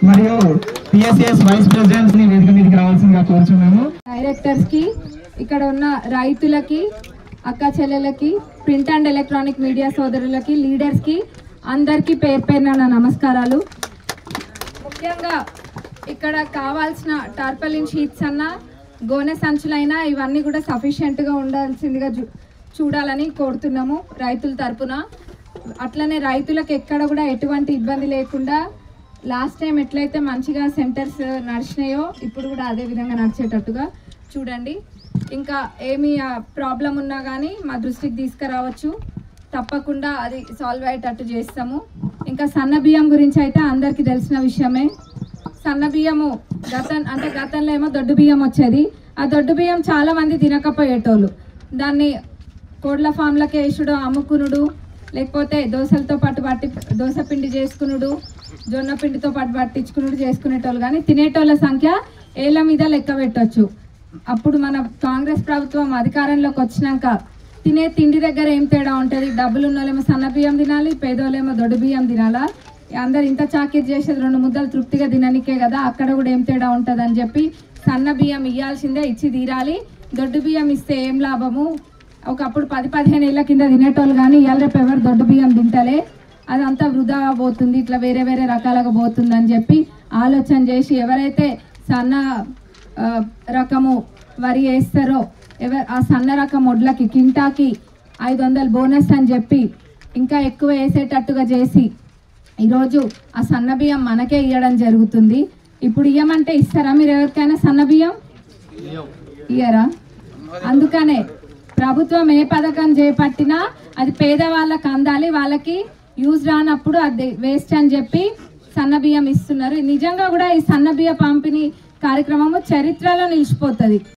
మరియు PSS vice presidents ని వేదిక మీదకి రావాల్సిందిగా కోరుచున్నాము. డైరెక్టర్స్ కి, ఇక్కడ ఉన్న రైతులకి, అక్క చెల్లెలకి, ప్రింట్ అండ్ ఎలక్ట్రానిక్ మీడియా సోదరులకి, లీడర్స్ కి అందరికీ పేరు పేరున నా నమస్కారాలు. ముఖ్యంగా ఇక్కడ కావాల్సిన టార్పలిన్ షీట్స్ అన్న, గోనె సంచులైనా ఇవన్నీ కూడా సఫిషియెంట్గా ఉండాల్సిందిగా చూడాలని కోరుతున్నాము రైతుల తరపున. అట్లనే రైతులకు ఎక్కడ కూడా ఎటువంటి ఇబ్బంది లేకుండా లాస్ట్ టైం ఎట్లయితే మంచిగా సెంటర్స్ నడిచినాయో ఇప్పుడు కూడా అదే విధంగా నడిచేటట్టుగా చూడండి. ఇంకా ఏమి ప్రాబ్లం ఉన్నా కానీ మా దృష్టికి తీసుకురావచ్చు, తప్పకుండా అది సాల్వ్ అయ్యేటట్టు చేస్తాము. ఇంకా సన్న బియ్యం గురించి అయితే అందరికీ తెలిసిన విషయమే. సన్న బియ్యము గతంలో ఏమో దొడ్డు బియ్యం వచ్చేది. ఆ దొడ్డు బియ్యం చాలామంది తినకపోయేటోళ్ళు. దాన్ని కోడ్ల ఫామ్లకి వేసుడు, అమ్ముకునుడు, లేకపోతే దోశలతో పాటు దోశ పిండి చేసుకునుడు, జొన్న పిండితో పాటు పట్టించుకునుడు చేసుకునేటోళ్ళు. కానీ తినేటోళ్ళ సంఖ్య ఏళ్ళ మీద లెక్క పెట్టవచ్చు. అప్పుడు మన కాంగ్రెస్ ప్రభుత్వం అధికారంలోకి వచ్చినాక తినే తిండి దగ్గర ఏం తేడా ఉంటుంది? డబ్బులు ఉన్నోళ్ళేమో సన్న బియ్యం తినాలి, పేదోళ్ళేమో దొడ్డు బియ్యం తినాలా? అందరు ఇంత చాకిరి చేసేది 2 ముద్దలు తృప్తిగా తిననికే కదా, అక్కడ కూడా ఏం తేడా ఉంటుంది అని చెప్పి సన్న బియ్యం ఇవ్వాల్సిందే, ఇచ్చి తీరాలి. దొడ్డు బియ్యం ఇస్తే ఏం లాభము? ఒకప్పుడు 10-15 ఏళ్ళ కింద తినేటోళ్ళు కానీ ఇవాళ రేపు ఎవరు దొడ్డు బియ్యం తింటలే, అదంతా వృధా పోతుంది, ఇట్లా వేరే వేరే రకాలుగా పోతుంది అని చెప్పి ఆలోచన చేసి ఎవరైతే సన్న రకము వరి వేస్తారో ఆ సన్న రకం వడ్లకి కింటాకి 500 బోనస్ అని చెప్పి ఇంకా ఎక్కువ వేసేటట్టుగా చేసి ఈరోజు ఆ సన్న బియ్యం మనకే ఇవ్వడం జరుగుతుంది. ఇప్పుడు ఇవ్వమంటే ఇస్తారా మీరు ఎవరికైనా సన్న బియ్యం? ఇయ్యరా? అందుకనే ప్రభుత్వం ఏ పథకం చేపట్టినా అది పేదవాళ్ళకి అందాలి, వాళ్ళకి యూజ్ రానప్పుడు అది వేస్ట్ అని చెప్పి సన్న బియ్యం ఇస్తున్నారు. నిజంగా కూడా ఈ సన్న బియ్య పంపిణీ కార్యక్రమము చరిత్రలో నిలిచిపోతుంది.